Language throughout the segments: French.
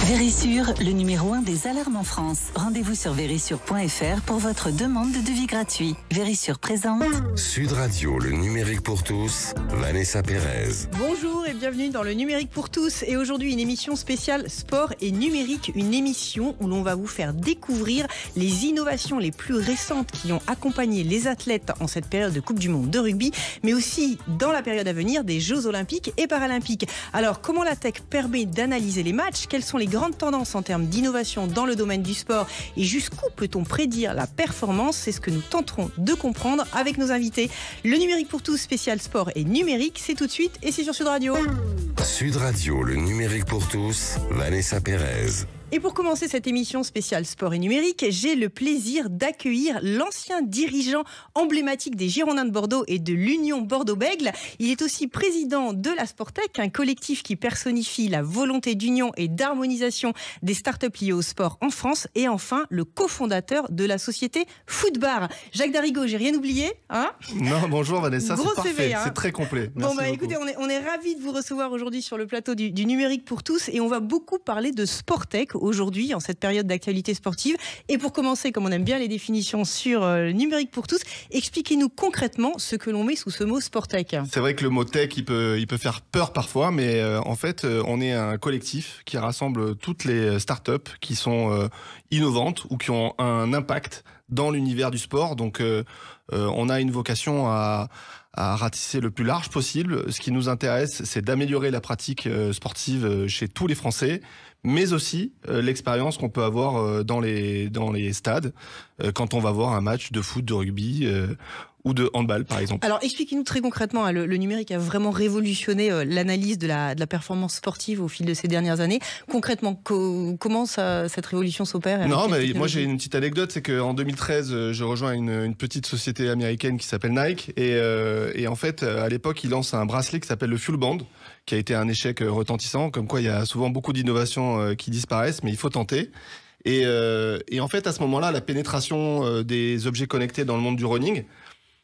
Vérissure, le numéro 1 des alarmes en France. Rendez-vous sur vérissure.fr pour votre demande de devis gratuit. Vérissure présente. Sud Radio, le numérique pour tous, Vanessa Pérez. Bonjour et bienvenue dans le numérique pour tous. Et aujourd'hui, une émission spéciale sport et numérique. Une émission où l'on va vous faire découvrir les innovations les plus récentes qui ont accompagné les athlètes en cette période de Coupe du Monde de rugby, mais aussi dans la période à venir des Jeux Olympiques et Paralympiques. Alors, comment la tech permet d'analyser les matchs? Quelles sont les grandes tendances en termes d'innovation dans le domaine du sport et jusqu'où peut-on prédire la performance? C'est ce que nous tenterons de comprendre avec nos invités. Le numérique pour tous spécial sport et numérique, c'est tout de suite et c'est sur Sud Radio. Sud Radio, le numérique pour tous, Vanessa Pérez. Et pour commencer cette émission spéciale sport et numérique, j'ai le plaisir d'accueillir l'ancien dirigeant emblématique des Girondins de Bordeaux et de l'Union Bordeaux-Bègles. Il est aussi président de la Sportec, un collectif qui personnifie la volonté d'union et d'harmonisation des startups liées au sport en France. Et enfin, le cofondateur de la société Footbar. Jacques Darigo, j'ai rien oublié, hein? Non, bonjour Vanessa, Gros c'est parfait, CV, hein. C'est très complet. Merci beaucoup. Écoutez, on est ravis de vous recevoir aujourd'hui sur le plateau du numérique pour tous et on va beaucoup parler de Sportec aujourd'hui, en cette période d'actualité sportive. Et pour commencer, comme on aime bien les définitions sur le numérique pour tous, expliquez-nous concrètement ce que l'on met sous ce mot Sportec. C'est vrai que le mot tech, il peut faire peur parfois, mais en fait, on est un collectif qui rassemble toutes les startups qui sont innovantes ou qui ont un impact dans l'univers du sport. Donc, on a une vocation à ratisser le plus large possible. Ce qui nous intéresse, c'est d'améliorer la pratique sportive chez tous les Français, mais aussi l'expérience qu'on peut avoir dans les stades quand on va voir un match de foot, de rugby ou de handball, par exemple. Alors, expliquez-nous très concrètement, hein, le numérique a vraiment révolutionné l'analyse de la performance sportive au fil de ces dernières années. Concrètement, comment cette révolution s'opère? Non, mais moi j'ai une petite anecdote, c'est qu'en 2013, je rejoins une petite société américaine qui s'appelle Nike, et en fait, à l'époque, ils lancent un bracelet qui s'appelle le Fuel Band, qui a été un échec retentissant, comme quoi il y a souvent beaucoup d'innovations qui disparaissent, mais il faut tenter. Et en fait, à ce moment-là, la pénétration des objets connectés dans le monde du running,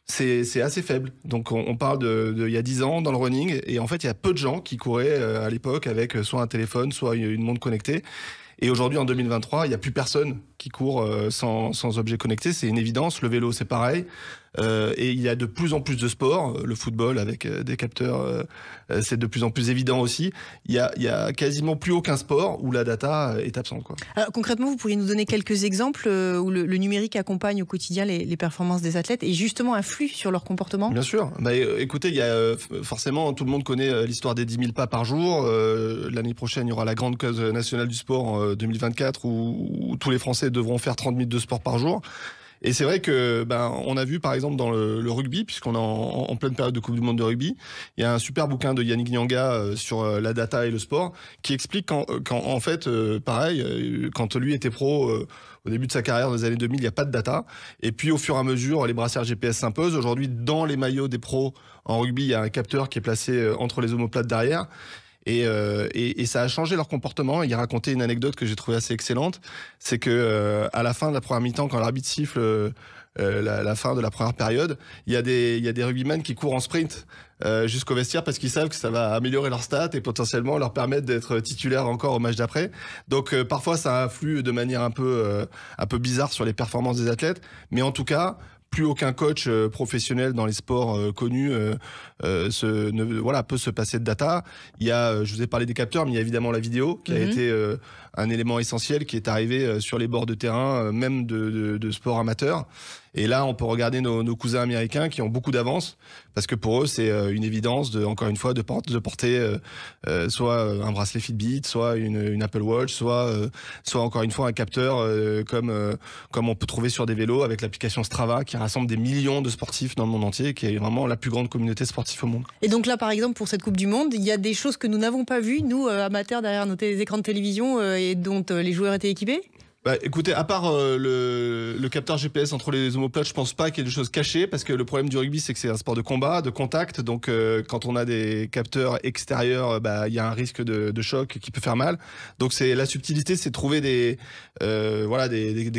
c'est assez faible. Donc on parle de il y a 10 ans dans le running, et en fait il y a peu de gens qui couraient à l'époque avec soit un téléphone, soit une montre connectée. Et aujourd'hui, en 2023, il n'y a plus personne qui court sans objet connecté. C'est une évidence. Le vélo, c'est pareil. Et il y a de plus en plus de sports. Le football avec des capteurs, c'est de plus en plus évident aussi. Il y a quasiment plus aucun sport où la data est absente, quoi. Alors, concrètement, vous pourriez nous donner quelques exemples où le numérique accompagne au quotidien les performances des athlètes et justement influe sur leur comportement? Bien sûr. Écoutez, il y a forcément, tout le monde connaît l'histoire des 10 000 pas par jour. L'année prochaine, il y aura la grande cause nationale du sport en 2024 où tous les Français devront faire 30 minutes de sport par jour. Et c'est vrai que on a vu par exemple dans le rugby, puisqu'on est en pleine période de Coupe du Monde de rugby, il y a un super bouquin de Yannick Nyanga sur la data et le sport qui explique qu'en fait, pareil, quand lui était pro au début de sa carrière dans les années 2000, il n'y a pas de data. Et puis au fur et à mesure, les brassières GPS s'imposent. Aujourd'hui, dans les maillots des pros en rugby, il y a un capteur qui est placé entre les omoplates derrière. Et ça a changé leur comportement. Il racontait une anecdote que j'ai trouvée assez excellente, c'est que à la fin de la première mi-temps, quand l'arbitre siffle la fin de la première période, il y a des rugbymen qui courent en sprint jusqu'au vestiaire parce qu'ils savent que ça va améliorer leur stats et potentiellement leur permettre d'être titulaires encore au match d'après. Donc parfois ça influe de manière un peu bizarre sur les performances des athlètes, mais en tout cas, plus aucun coach professionnel dans les sports connus peut se passer de data. Il y a, je vous ai parlé des capteurs, mais il y a évidemment la vidéo qui a été un élément essentiel qui est arrivé sur les bords de terrain, même de sport amateur. Et là, on peut regarder nos cousins américains qui ont beaucoup d'avance, parce que pour eux, c'est une évidence encore une fois, de porter soit un bracelet Fitbit, soit une Apple Watch, soit encore une fois un capteur comme on peut trouver sur des vélos avec l'application Strava qui rassemble des millions de sportifs dans le monde entier, qui est vraiment la plus grande communauté sportive au monde. Et donc là, par exemple, pour cette Coupe du Monde, il y a des choses que nous n'avons pas vues, nous, amateurs, derrière nos écrans de télévision et dont les joueurs étaient équipés? Écoutez, à part le capteur GPS entre les omoplates, je pense pas qu'il y ait des choses cachées, parce que le problème du rugby, c'est que c'est un sport de combat, de contact. Donc quand on a des capteurs extérieurs, il y a un risque de choc qui peut faire mal. Donc la subtilité, c'est de trouver des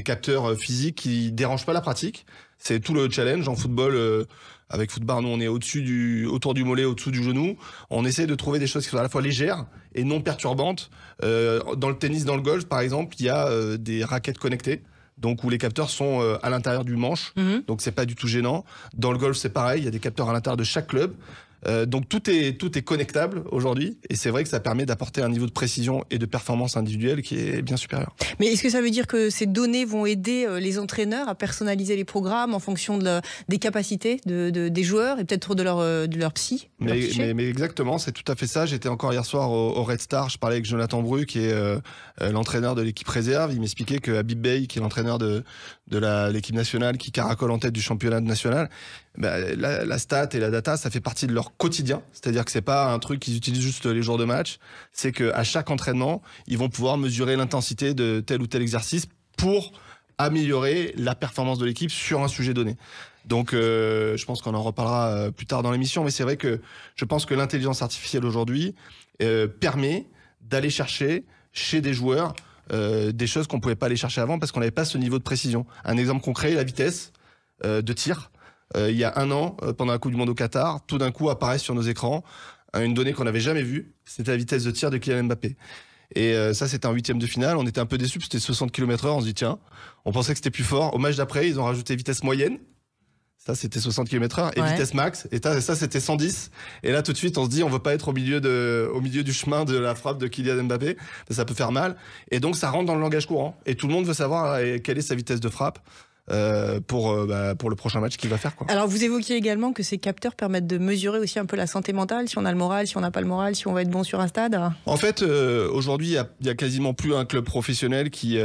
capteurs physiques qui dérangent pas la pratique. C'est tout le challenge en football. Avec footbar, nous on est autour du mollet, au-dessous du genou. On essaie de trouver des choses qui sont à la fois légères et non perturbantes. Dans le tennis, dans le golf par exemple, il y a des raquettes connectées. Donc où les capteurs sont à l'intérieur du manche, donc c'est pas du tout gênant. Dans le golf c'est pareil, il y a des capteurs à l'intérieur de chaque club. Donc tout est connectable aujourd'hui et c'est vrai que ça permet d'apporter un niveau de précision et de performance individuelle qui est bien supérieur. Mais est-ce que ça veut dire que ces données vont aider les entraîneurs à personnaliser les programmes en fonction des capacités des joueurs et peut-être de leur psy? Mais exactement, c'est tout à fait ça. J'étais encore hier soir au Red Star, je parlais avec Jonathan Bru qui est l'entraîneur de l'équipe réserve. Il m'expliquait que Habib Bey, qui est l'entraîneur de l'équipe nationale qui caracole en tête du championnat national, la stat et la data, ça fait partie de leur quotidien. C'est-à-dire que c'est pas un truc qu'ils utilisent juste les jours de match. C'est qu'à chaque entraînement, ils vont pouvoir mesurer l'intensité de tel ou tel exercice pour améliorer la performance de l'équipe sur un sujet donné. Donc, je pense qu'on en reparlera plus tard dans l'émission, mais c'est vrai que je pense que l'intelligence artificielle aujourd'hui permet d'aller chercher chez des joueurs des choses qu'on pouvait pas aller chercher avant parce qu'on n'avait pas ce niveau de précision. Un exemple concret, la vitesse de tir. Il y a 1 an, pendant la Coupe du Monde au Qatar, tout d'un coup apparaît sur nos écrans une donnée qu'on n'avait jamais vue, c'était la vitesse de tir de Kylian Mbappé. Et ça, c'était en 8e de finale, on était un peu déçus, c'était 60 km/h, on se dit tiens, on pensait que c'était plus fort. Au match d'après, ils ont rajouté vitesse moyenne, ça c'était 60 km/h, et vitesse max, et ça c'était 110. Et là tout de suite, on se dit on veut pas être au milieu du chemin de la frappe de Kylian Mbappé, ça peut faire mal. Et donc ça rentre dans le langage courant, et tout le monde veut savoir quelle est sa vitesse de frappe. Pour le prochain match qu'il va faire, quoi. Alors vous évoquiez également que ces capteurs permettent de mesurer aussi un peu la santé mentale, si on a le moral, si on n'a pas le moral, si on va être bon sur un stade. En fait, aujourd'hui, il y a quasiment plus un club professionnel qui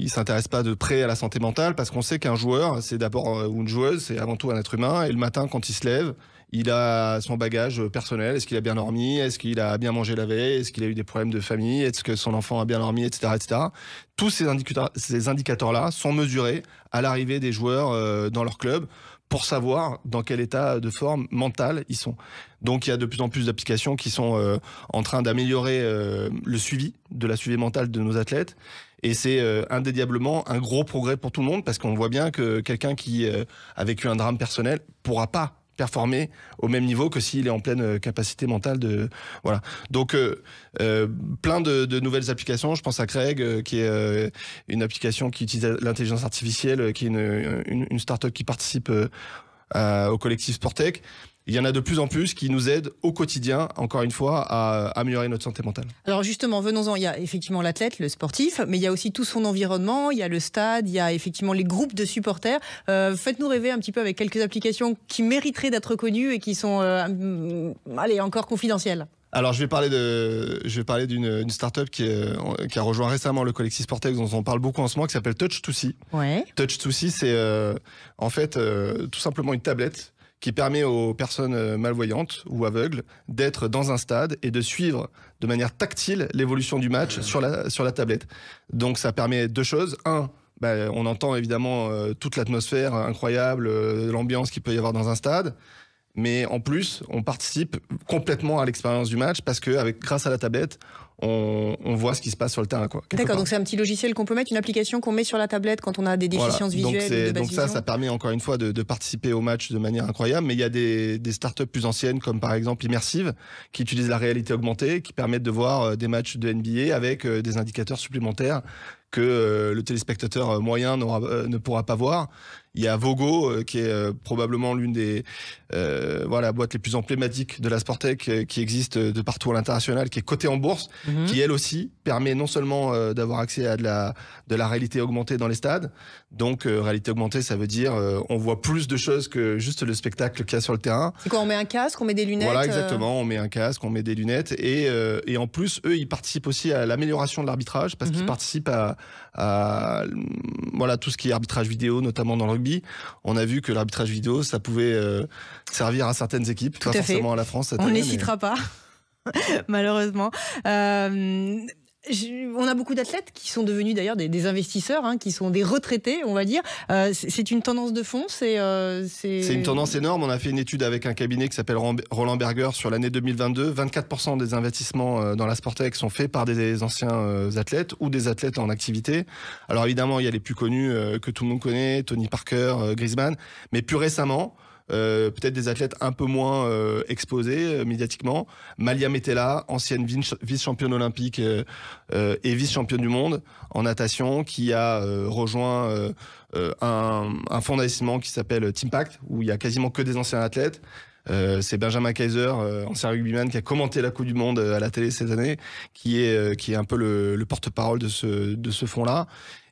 s'intéresse pas de près à la santé mentale, parce qu'on sait qu'un joueur, c'est d'abord ou une joueuse, c'est avant tout un être humain, et le matin quand il se lève, il a son bagage personnel. Est-ce qu'il a bien dormi? Est-ce qu'il a bien mangé la veille? Est-ce qu'il a eu des problèmes de famille? Est-ce que son enfant a bien dormi, etc., etc. Tous ces indicateurs-là sont mesurés à l'arrivée des joueurs dans leur club pour savoir dans quel état de forme mentale ils sont. Donc il y a de plus en plus d'applications qui sont en train d'améliorer le suivi mentale de nos athlètes. Et c'est indéniablement un gros progrès pour tout le monde parce qu'on voit bien que quelqu'un qui a vécu un drame personnel pourra pas performer au même niveau que s'il est en pleine capacité mentale de voilà. Donc plein de nouvelles applications. Je pense à Craig qui est une application qui utilise l'intelligence artificielle, qui est une start-up qui participe au collectif Sportec. Il y en a de plus en plus qui nous aident au quotidien, encore une fois, à améliorer notre santé mentale. Alors justement, venons-en, il y a effectivement l'athlète, le sportif, mais il y a aussi tout son environnement, il y a le stade, il y a effectivement les groupes de supporters. Faites-nous rêver un petit peu avec quelques applications qui mériteraient d'être connues et qui sont encore confidentielles. Alors je vais parler d'une start-up qui a rejoint récemment le collectif Sportec, dont on parle beaucoup en ce moment, qui s'appelle Touch2See. Ouais. Touch2See, c'est en fait tout simplement une tablette qui permet aux personnes malvoyantes ou aveugles d'être dans un stade et de suivre de manière tactile l'évolution du match sur la tablette. Donc ça permet 2 choses. 1, on entend évidemment toute l'atmosphère incroyable, l'ambiance qu'il peut y avoir dans un stade. Mais en plus, on participe complètement à l'expérience du match parce que grâce à la tablette, on voit ce qui se passe sur le terrain, quoi. D'accord, donc c'est un petit logiciel qu'on peut mettre, une application qu'on met sur la tablette quand on a des déficiences visuelles. Donc ça permet encore une fois de participer au match de manière incroyable. Mais il y a des startups plus anciennes comme par exemple Immersive qui utilisent la réalité augmentée, qui permettent de voir des matchs de NBA avec des indicateurs supplémentaires que le téléspectateur moyen ne pourra pas voir. Il y a Vogo qui est probablement l'une des boîtes les plus emblématiques de la Sportec qui existe de partout à l'international, qui est cotée en bourse, qui elle aussi permet non seulement d'avoir accès à de la réalité augmentée dans les stades. Donc réalité augmentée, ça veut dire on voit plus de choses que juste le spectacle qu'il y a sur le terrain. C'est quoi, on met un casque, on met des lunettes? Voilà, exactement, on met un casque, on met des lunettes et en plus eux ils participent aussi à l'amélioration de l'arbitrage parce qu'ils participent à tout ce qui est arbitrage vidéo, notamment dans le rugby. On a vu que l'arbitrage vidéo, ça pouvait servir à certaines équipes, pas forcément à la France. On ne les citera pas, malheureusement. On a beaucoup d'athlètes qui sont devenus d'ailleurs des investisseurs, qui sont des retraités, on va dire. C'est une tendance de fond. C'est une tendance énorme. On a fait une étude avec un cabinet qui s'appelle Roland Berger sur l'année 2022. 24% des investissements dans la Sportec sont faits par des anciens athlètes ou des athlètes en activité. Alors évidemment, il y a les plus connus que tout le monde connaît, Tony Parker, Griezmann, mais plus récemment, peut-être des athlètes un peu moins exposés médiatiquement. Malia Metella, ancienne vice-championne olympique et vice-championne du monde en natation, qui a rejoint un fonds d'investissement qui s'appelle Teampact, où il y a quasiment que des anciens athlètes. C'est Benjamin Kaiser, ancien rugbyman, qui a commenté la Coupe du Monde à la télé cette année, qui est un peu le porte-parole de ce fonds-là.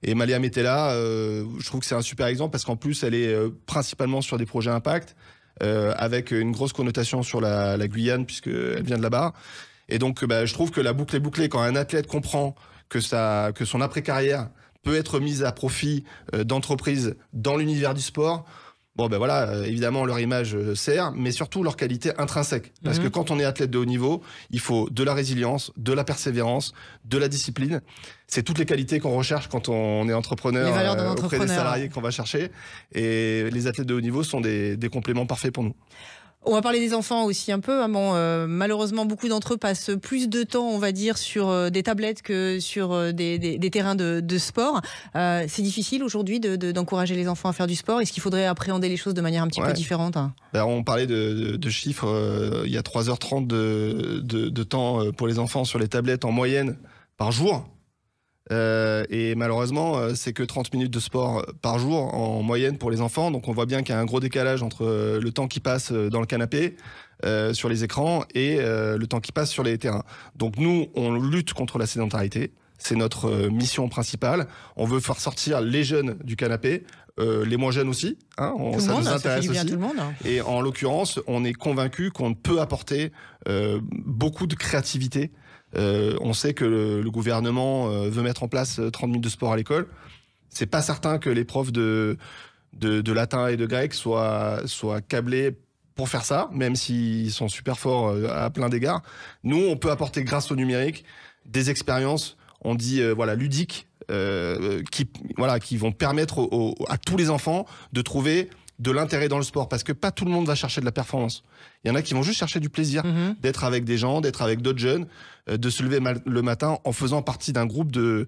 Et Malia Metella, je trouve que c'est un super exemple parce qu'en plus, elle est principalement sur des projets impact, avec une grosse connotation sur la Guyane, puisqu'elle vient de là-bas. Et donc, je trouve que la boucle est bouclée. Quand un athlète comprend que son après-carrière peut être mise à profit d'entreprises dans l'univers du sport, bon voilà, évidemment leur image sert, mais surtout leur qualité intrinsèque. Parce que quand on est athlète de haut niveau, il faut de la résilience, de la persévérance, de la discipline. C'est toutes les qualités qu'on recherche quand on est entrepreneur, auprès des salariés qu'on va chercher. Et les athlètes de haut niveau sont des compléments parfaits pour nous. On va parler des enfants aussi un peu. Malheureusement, beaucoup d'entre eux passent plus de temps, on va dire, sur des tablettes que sur des terrains de sport. C'est difficile aujourd'hui d'encourager les enfants à faire du sport. Est-ce qu'il faudrait appréhender les choses de manière un petit peu différente? On parlait de chiffres. Il y a 3h30 de temps pour les enfants sur les tablettes en moyenne par jour. Et malheureusement, c'est que 30 minutes de sport par jour en moyenne pour les enfants. Donc on voit bien qu'il y a un gros décalage entre le temps qu'ils passent dans le canapé, sur les écrans, et le temps qu'ils passent sur les terrains. Donc nous, on lutte contre la sédentarité. C'est notre mission principale. On veut faire sortir les jeunes du canapé, les moins jeunes aussi. Ça nous intéresse aussi. Tout le monde. Et en l'occurrence, on est convaincu qu'on peut apporter beaucoup de créativité. On sait que le gouvernement veut mettre en place 30 minutes de sport à l'école. C'est pas certain que les profs de latin et de grec soient câblés pour faire ça, même s'ils sont super forts à plein d'égards. Nous, on peut apporter, grâce au numérique, des expériences, on dit ludiques, qui vont permettre à tous les enfants de trouver de l'intérêt dans le sport, parce que pas tout le monde va chercher de la performance. Il y en a qui vont juste chercher du plaisir, d'être avec des gens, d'être avec d'autres jeunes, de se lever le matin en faisant partie d'un groupe de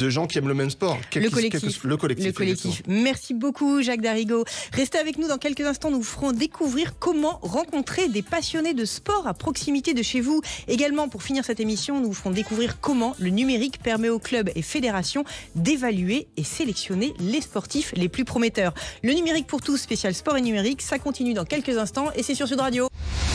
gens qui aiment le même sport. Le collectif. Merci beaucoup, Jacques Darigo. Restez avec nous dans quelques instants. Nous vous ferons découvrir comment rencontrer des passionnés de sport à proximité de chez vous. Également, pour finir cette émission, nous vous ferons découvrir comment le numérique permet aux clubs et fédérations d'évaluer et sélectionner les sportifs les plus prometteurs. Le numérique pour tous, spécial sport et numérique, ça continue dans quelques instants et c'est sur Sud Radio.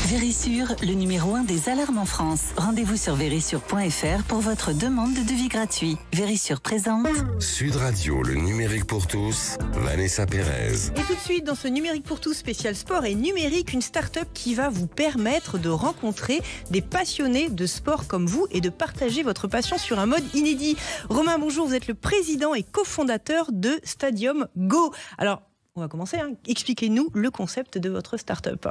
Vérissure, le numéro 1 des alarmes en France. Rendez-vous sur vérissure.fr pour votre demande de devis gratuit. Vérissure présente. Sud Radio, le numérique pour tous, Vanessa Pérez. Et tout de suite, dans ce numérique pour tous spécial sport et numérique, une start-up qui va vous permettre de rencontrer des passionnés de sport comme vous et de partager votre passion sur un mode inédit. Romain, bonjour, vous êtes le président et cofondateur de Stadium Go. Alors, on va commencer. Expliquez-nous le concept de votre start-up.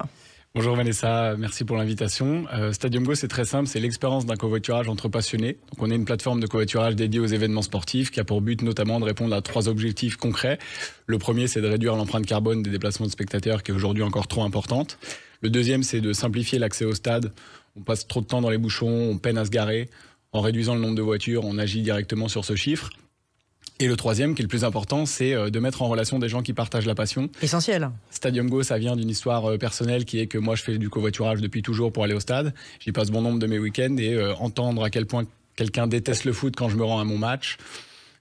Bonjour Vanessa, merci pour l'invitation. Stadium Go, c'est très simple, c'est l'expérience d'un covoiturage entre passionnés. Donc, on est une plateforme de covoiturage dédiée aux événements sportifs qui a pour but notamment de répondre à 3 objectifs concrets. Le premier, c'est de réduire l'empreinte carbone des déplacements de spectateurs qui est aujourd'hui encore trop importante. Le deuxième, c'est de simplifier l'accès au stade. On passe trop de temps dans les bouchons, on peine à se garer. En réduisant le nombre de voitures, on agit directement sur ce chiffre. Et le troisième, qui est le plus important, c'est de mettre en relation des gens qui partagent la passion. Essentiel. Stadium Go, ça vient d'une histoire personnelle qui est que moi, je fais du covoiturage depuis toujours pour aller au stade. J'y passe bon nombre de mes week-ends et entendre à quel point quelqu'un déteste le foot quand je me rends à mon match,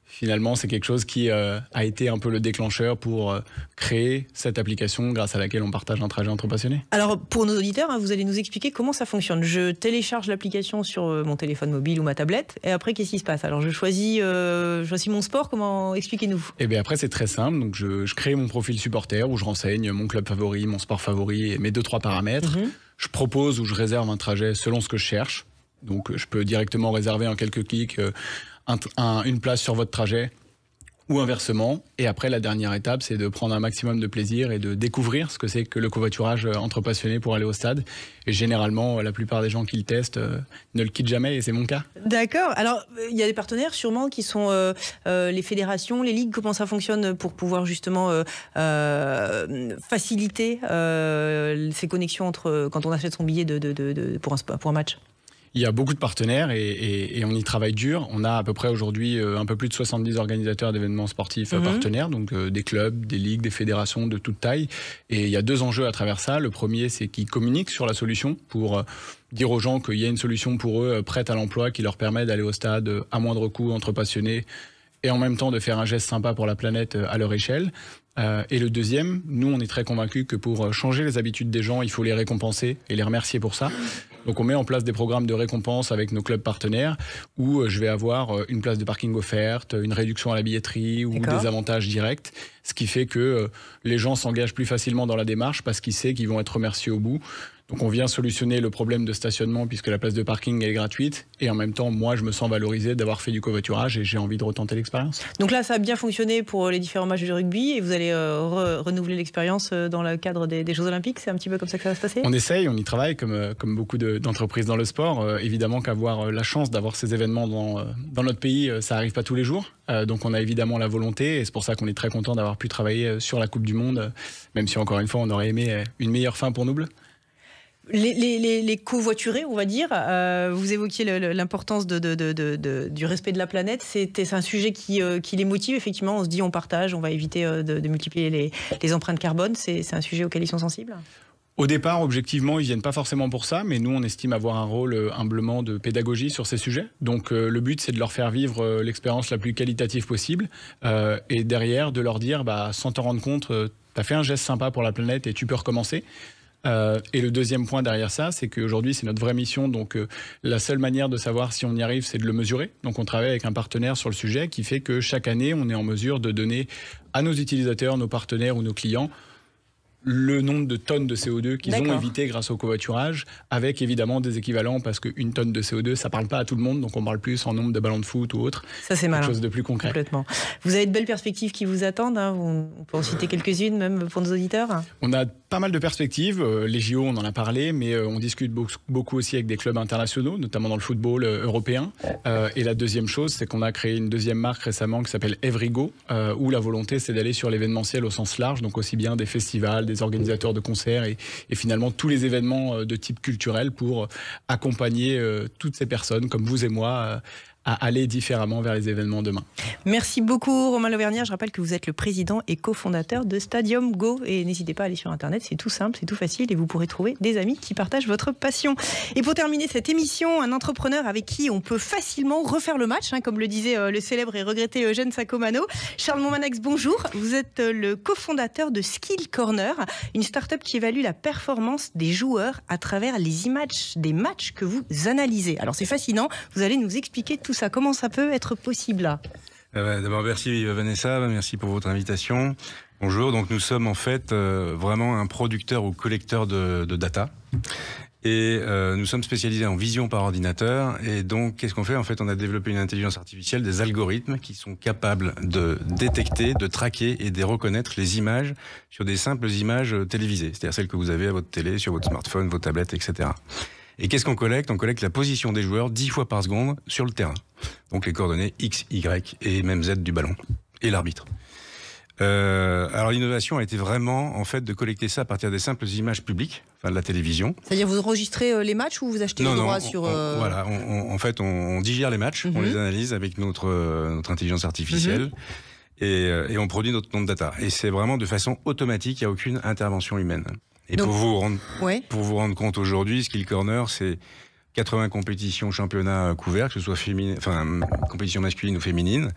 finalement, c'est quelque chose qui a été un peu le déclencheur pour créer cette application grâce à laquelle on partage un trajet entre passionnés. Alors, pour nos auditeurs, vous allez nous expliquer comment ça fonctionne. Je télécharge l'application sur mon téléphone mobile ou ma tablette, et après, qu'est-ce qui se passe? Alors, je choisis mon sport, comment? Expliquez-nous. Et bien après, c'est très simple. Donc, je crée mon profil supporter où je renseigne mon club favori, mon sport favori et mes 2-3 paramètres. Je propose ou je réserve un trajet selon ce que je cherche. Donc, je peux directement réserver en quelques clics une place sur votre trajet ou inversement. Et après, la dernière étape, c'est de prendre un maximum de plaisir et de découvrir ce que c'est que le covoiturage entre passionnés pour aller au stade. Et généralement, la plupart des gens qui le testent ne le quittent jamais, et c'est mon cas. D'accord. Alors, il y a des partenaires sûrement qui sont les fédérations, les ligues. Comment ça fonctionne pour pouvoir justement faciliter ces connexions entre quand on achète son billet pour un match? Il y a beaucoup de partenaires et on y travaille dur. On a à peu près aujourd'hui un peu plus de 70 organisateurs d'événements sportifs partenaires, donc des clubs, des ligues, des fédérations de toute taille. Et il y a 2 enjeux à travers ça. Le premier, c'est qu'ils communiquent sur la solution pour dire aux gens qu'il y a une solution pour eux prête à l'emploi qui leur permet d'aller au stade à moindre coût entre passionnés et en même temps de faire un geste sympa pour la planète à leur échelle. Et le deuxième, nous on est très convaincus que pour changer les habitudes des gens, il faut les récompenser et les remercier pour ça. Donc on met en place des programmes de récompense avec nos clubs partenaires où je vais avoir une place de parking offerte, une réduction à la billetterie ou des avantages directs, ce qui fait que les gens s'engagent plus facilement dans la démarche parce qu'ils savent qu'ils vont être remerciés au bout. Donc on vient solutionner le problème de stationnement puisque la place de parking est gratuite et en même temps moi je me sens valorisé d'avoir fait du covoiturage et j'ai envie de retenter l'expérience. Donc là ça a bien fonctionné pour les différents matchs de rugby et vous allez renouveler l'expérience dans le cadre des Jeux Olympiques, c'est un petit peu comme ça que ça va se passer? On essaye, on y travaille comme beaucoup d'entreprises dans le sport. Évidemment qu'avoir la chance d'avoir ces événements dans notre pays, ça arrive pas tous les jours. Donc on a évidemment la volonté et c'est pour ça qu'on est très content d'avoir pu travailler sur la Coupe du Monde, même si encore une fois on aurait aimé une meilleure fin pour nous bleus. Les covoiturés, on va dire, vous évoquiez l'importance du respect de la planète. C'est un sujet qui les motive, effectivement. On se dit, on partage, on va éviter de multiplier les empreintes carbone. C'est un sujet auquel ils sont sensibles? Au départ, objectivement, ils viennent pas forcément pour ça, mais nous, on estime avoir un rôle humblement de pédagogie sur ces sujets. Donc, le but, c'est de leur faire vivre l'expérience la plus qualitative possible. Et derrière, de leur dire, sans t'en rendre compte, t'as fait un geste sympa pour la planète et tu peux recommencer. Et le deuxième point derrière ça, c'est qu'aujourd'hui, c'est notre vraie mission. Donc, la seule manière de savoir si on y arrive, c'est de le mesurer. Donc, on travaille avec un partenaire sur le sujet qui fait que chaque année, on est en mesure de donner à nos utilisateurs, nos partenaires ou nos clients le nombre de tonnes de CO2 qu'ils ont évité grâce au covoiturage, avec évidemment des équivalents, parce qu'une tonne de CO2, ça parle pas à tout le monde, donc on parle plus en nombre de ballons de foot ou autre. Ça, c'est malin. Quelque chose de plus concret. Complètement. Vous avez de belles perspectives qui vous attendent, hein. On peut en citer quelques-unes, même pour nos auditeurs. On a pas mal de perspectives. Les JO, on en a parlé, mais on discute beaucoup aussi avec des clubs internationaux, notamment dans le football européen. Et la deuxième chose, c'est qu'on a créé une deuxième marque récemment qui s'appelle Evrigo, où la volonté, c'est d'aller sur l'événementiel au sens large, donc aussi bien des festivals, des organisateurs de concerts et finalement tous les événements de type culturel pour accompagner toutes ces personnes comme vous et moi à aller différemment vers les événements demain. Merci beaucoup Romain Lauvergnat. Je rappelle que vous êtes le président et cofondateur de Stadium Go et n'hésitez pas à aller sur internet, c'est tout simple, c'est tout facile et vous pourrez trouver des amis qui partagent votre passion. Et pour terminer cette émission, un entrepreneur avec qui on peut facilement refaire le match, hein, comme le disait le célèbre et regretté Eugène Sacomano. Charles Montmanax, bonjour. Vous êtes le cofondateur de Skill Corner, une start-up qui évalue la performance des joueurs à travers les images des matchs que vous analysez. Alors c'est fascinant, vous allez nous expliquer tout ça. Comment ça peut être possible là? D'abord, merci Vanessa, merci pour votre invitation. Bonjour, donc nous sommes en fait vraiment un producteur ou collecteur de data. Et nous sommes spécialisés en vision par ordinateur. Et donc, qu'est-ce qu'on fait? En fait, on a développé une intelligence artificielle, des algorithmes qui sont capables de détecter, de traquer et de reconnaître les images sur des simples images télévisées. C'est-à-dire celles que vous avez à votre télé, sur votre smartphone, vos tablettes, etc. Et qu'est-ce qu'on collecte? On collecte la position des joueurs 10 fois par seconde sur le terrain. Donc les coordonnées X, Y et même Z du ballon. Et l'arbitre. Alors l'innovation a été vraiment en fait de collecter ça à partir des simples images publiques, enfin de la télévision. C'est-à-dire vous enregistrez les matchs ou vous achetez les droits sur... Voilà, en fait on digère les matchs, on les analyse avec notre intelligence artificielle et on produit notre nombre de data. Et c'est vraiment de façon automatique, il n'y a aucune intervention humaine. Et donc, pour vous rendre compte aujourd'hui, Skill Corner, c'est 80 compétitions, championnats couverts, que ce soit compétition masculine ou féminine.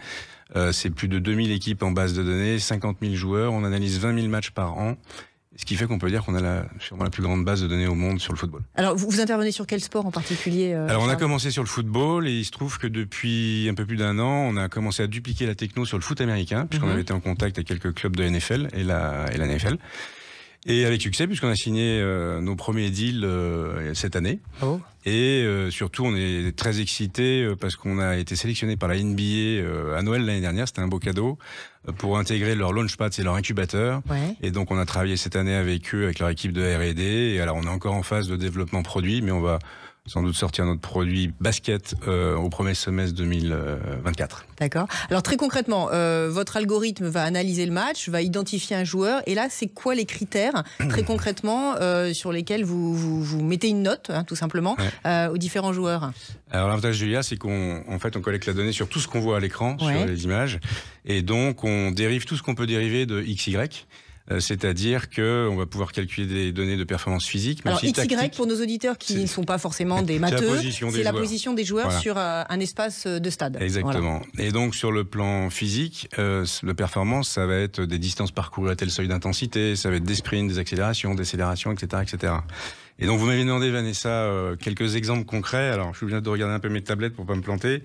C'est plus de 2000 équipes en base de données, 50 000 joueurs. On analyse 20 000 matchs par an. Ce qui fait qu'on peut dire qu'on a sûrement la plus grande base de données au monde sur le football. Alors, vous intervenez sur quel sport en particulier Alors, on a commencé sur le football et il se trouve que depuis un peu plus d'un an, on a commencé à dupliquer la techno sur le foot américain, puisqu'on avait été en contact avec quelques clubs de NFL et la NFL. Et avec succès, puisqu'on a signé nos premiers deals cette année. Oh. Et surtout, on est très excités parce qu'on a été sélectionné par la NBA à Noël l'année dernière. C'était un beau cadeau pour intégrer leur launchpad, c'est leur incubateur. Ouais. Et donc, on a travaillé cette année avec eux, avec leur équipe de R&D. Et alors, on est encore en phase de développement produit, mais on va sans doute sortir notre produit basket au premier semestre 2024. D'accord. Alors très concrètement, votre algorithme va analyser le match, va identifier un joueur, et là, c'est quoi les critères, très concrètement, sur lesquels vous mettez une note, hein, tout simplement, aux différents joueurs? Alors l'avantage de l'IA, c'est qu'on on collecte la donnée sur tout ce qu'on voit à l'écran, sur les images, et donc on dérive tout ce qu'on peut dériver de XY. C'est-à-dire qu'on va pouvoir calculer des données de performance physique. Alors XY, pour nos auditeurs qui ne sont pas forcément des matheux, c'est la position des joueurs sur un espace de stade. Exactement. Voilà. Et donc sur le plan physique, la performance, ça va être des distances parcourues à tel seuil d'intensité, ça va être des sprints, des accélérations, décélérations, etc., etc. Et donc vous m'avez demandé, Vanessa, quelques exemples concrets. Alors je suis obligé de regarder un peu mes tablettes pour pas me planter.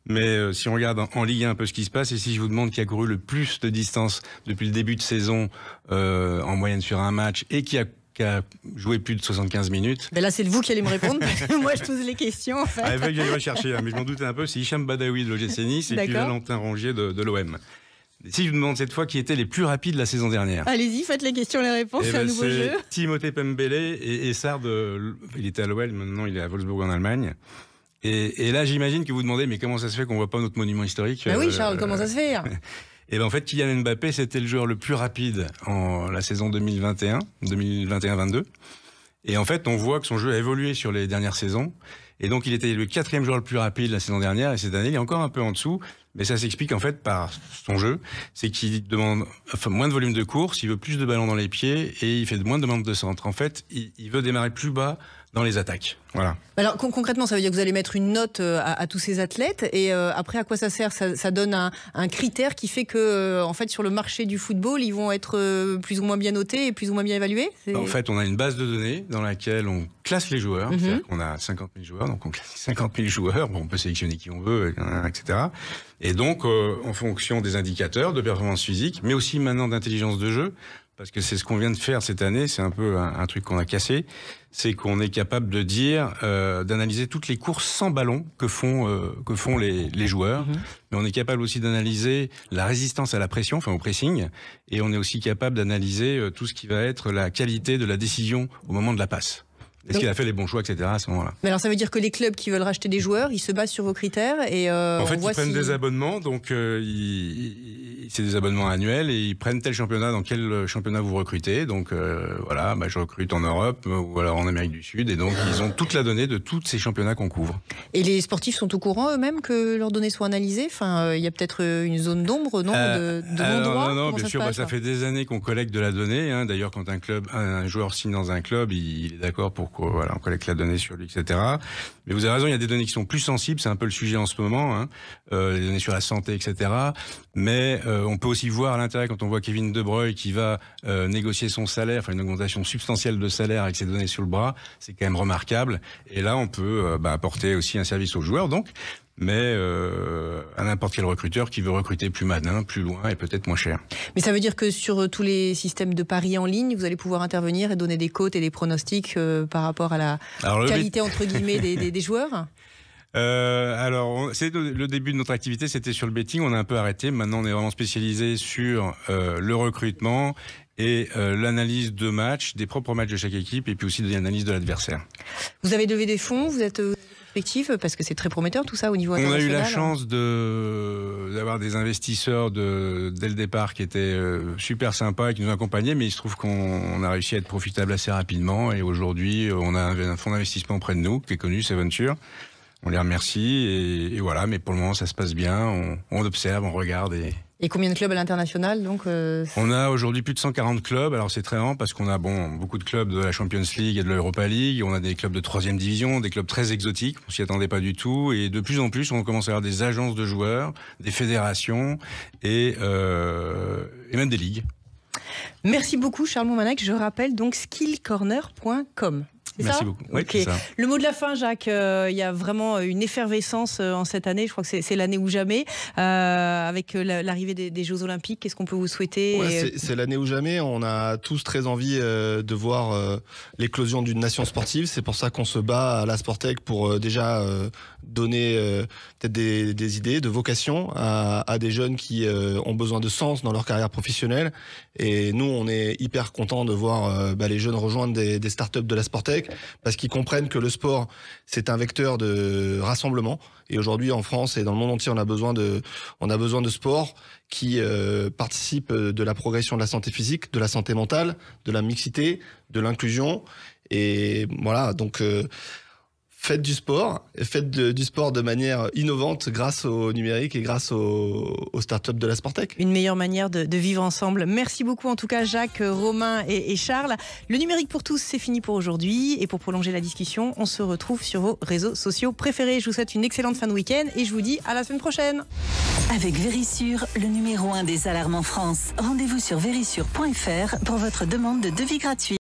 Mais si on regarde en Ligue 1 un peu ce qui se passe, et si je vous demande qui a couru le plus de distance depuis le début de saison en moyenne sur un match et qui a joué plus de 75 minutes. Ben là, c'est vous qui allez me répondre, parce que moi, je pose les questions, en fait. Ah, il fallait que j'aille rechercher, mais je m'en doutais un peu. C'est Hicham Badawi de l'OGC Nice et puis Valentin Rongier de l'OM. Si je vous demande cette fois qui étaient les plus rapides la saison dernière. Allez-y, faites les questions, les réponses, c'est un nouveau jeu. Timothée Pembele et Sard, il était à l'OL, maintenant il est à Wolfsburg en Allemagne. Et là, j'imagine que vous demandez, mais comment ça se fait qu'on voit pas notre monument historique? Ben oui, Charles, comment ça se fait? Et ben en fait, Kylian Mbappé, c'était le joueur le plus rapide en la saison 2021-22. Et en fait, on voit que son jeu a évolué sur les dernières saisons. Et donc, il était le 4e joueur le plus rapide la saison dernière. Et cette année, il est encore un peu en dessous. Mais ça s'explique en fait par son jeu. C'est qu'il demande moins de volume de course, il veut plus de ballons dans les pieds et il fait moins de demandes de centre. En fait, il veut démarrer plus bas dans les attaques. Voilà. Alors concrètement, ça veut dire que vous allez mettre une note à tous ces athlètes et après, à quoi ça sert? Ça donne un critère qui fait que, en fait, sur le marché du football, ils vont être plus ou moins bien notés et plus ou moins bien évalués? En fait, on a une base de données dans laquelle on classe les joueurs. C'est-à-dire qu'on a 50 000 joueurs, donc on classe 50 000 joueurs. Bon, on peut sélectionner qui on veut, etc. Et donc, en fonction des indicateurs de performance physique, mais aussi maintenant d'intelligence de jeu, parce que c'est ce qu'on vient de faire cette année, c'est un peu un truc qu'on a cassé, c'est qu'on est capable de dire, d'analyser toutes les courses sans ballon que font les joueurs, mais on est capable aussi d'analyser la résistance à la pression, enfin au pressing, et on est aussi capable d'analyser tout ce qui va être la qualité de la décision au moment de la passe. Est-ce qu'il a fait les bons choix, etc. à ce moment-là? Mais alors ça veut dire que les clubs qui veulent racheter des joueurs, ils se basent sur vos critères et en fait, ils prennent des abonnements, donc c'est des abonnements annuels et ils prennent tel championnat, dans quel championnat vous recrutez. Donc voilà, je recrute en Europe ou alors en Amérique du Sud et donc ils ont toute la donnée de tous ces championnats qu'on couvre. Et les sportifs sont au courant eux-mêmes que leurs données soient analysées? Enfin, il y a peut-être une zone d'ombre, non, de non-droit? Non, bien sûr, ça fait des années qu'on collecte de la donnée. Hein. D'ailleurs, quand un joueur signe dans un club, il est d'accord pour on collecte la donnée sur lui, etc. Mais vous avez raison, il y a des données qui sont plus sensibles, c'est un peu le sujet en ce moment, hein, les données sur la santé, etc. Mais on peut aussi voir à l'intérieur, quand on voit Kevin De Bruyne qui va négocier son salaire, enfin une augmentation substantielle de salaire avec ses données sur le bras, c'est quand même remarquable. Et là, on peut apporter aussi un service aux joueurs, donc, mais à n'importe quel recruteur qui veut recruter plus malin, plus loin et peut-être moins cher. Mais ça veut dire que sur tous les systèmes de paris en ligne, vous allez pouvoir intervenir et donner des cotes et des pronostics par rapport à la qualité, entre guillemets, des joueurs? C'est le début de notre activité, c'était sur le betting, on a un peu arrêté. Maintenant, on est vraiment spécialisé sur le recrutement et l'analyse de matchs, des propres matchs de chaque équipe et puis aussi de l'analyse de l'adversaire. Vous avez levé des fonds, vous êtes perspective, parce que c'est très prometteur tout ça au niveau international. On a eu la chance d'avoir des investisseurs dès le départ qui étaient super sympas et qui nous accompagnaient, mais il se trouve qu'on a réussi à être profitable assez rapidement et aujourd'hui on a un fonds d'investissement près de nous qui est connu, c'est Venture. On les remercie et voilà, mais pour le moment ça se passe bien, on observe, on regarde Et combien de clubs à l'international donc On a aujourd'hui plus de 140 clubs. Alors c'est très rare parce qu'on a beaucoup de clubs de la Champions League et de l'Europa League. On a des clubs de 3e division, des clubs très exotiques. On s'y attendait pas du tout. Et de plus en plus, on commence à avoir des agences de joueurs, des fédérations et même des ligues. Merci beaucoup Charles Montmanac. Je rappelle donc skillcorner.com. Merci beaucoup. Oui, okay. Le mot de la fin, Jacques, il y a vraiment une effervescence en cette année. Je crois que c'est l'année ou jamais. Avec l'arrivée des Jeux Olympiques, qu'est-ce qu'on peut vous souhaiter? C'est l'année ou jamais. On a tous très envie de voir l'éclosion d'une nation sportive. C'est pour ça qu'on se bat à la Sportec pour déjà donner peut-être des idées, de vocation à des jeunes qui ont besoin de sens dans leur carrière professionnelle. Et nous, on est hyper contents de voir les jeunes rejoindre des startups de la Sportec parce qu'ils comprennent que le sport, c'est un vecteur de rassemblement. Et aujourd'hui, en France et dans le monde entier, on a besoin de sport qui participe de la progression de la santé physique, de la santé mentale, de la mixité, de l'inclusion. Et voilà, donc faites du sport, faites du sport de manière innovante grâce au numérique et grâce aux startups de la Sportec. Une meilleure manière de vivre ensemble. Merci beaucoup en tout cas Jacques, Romain et Charles. Le numérique pour tous, c'est fini pour aujourd'hui. Et pour prolonger la discussion, on se retrouve sur vos réseaux sociaux préférés. Je vous souhaite une excellente fin de week-end et je vous dis à la semaine prochaine. Avec Vérissure, le numéro 1 des alarmes en France. Rendez-vous sur vérissure.fr pour votre demande de devis gratuit.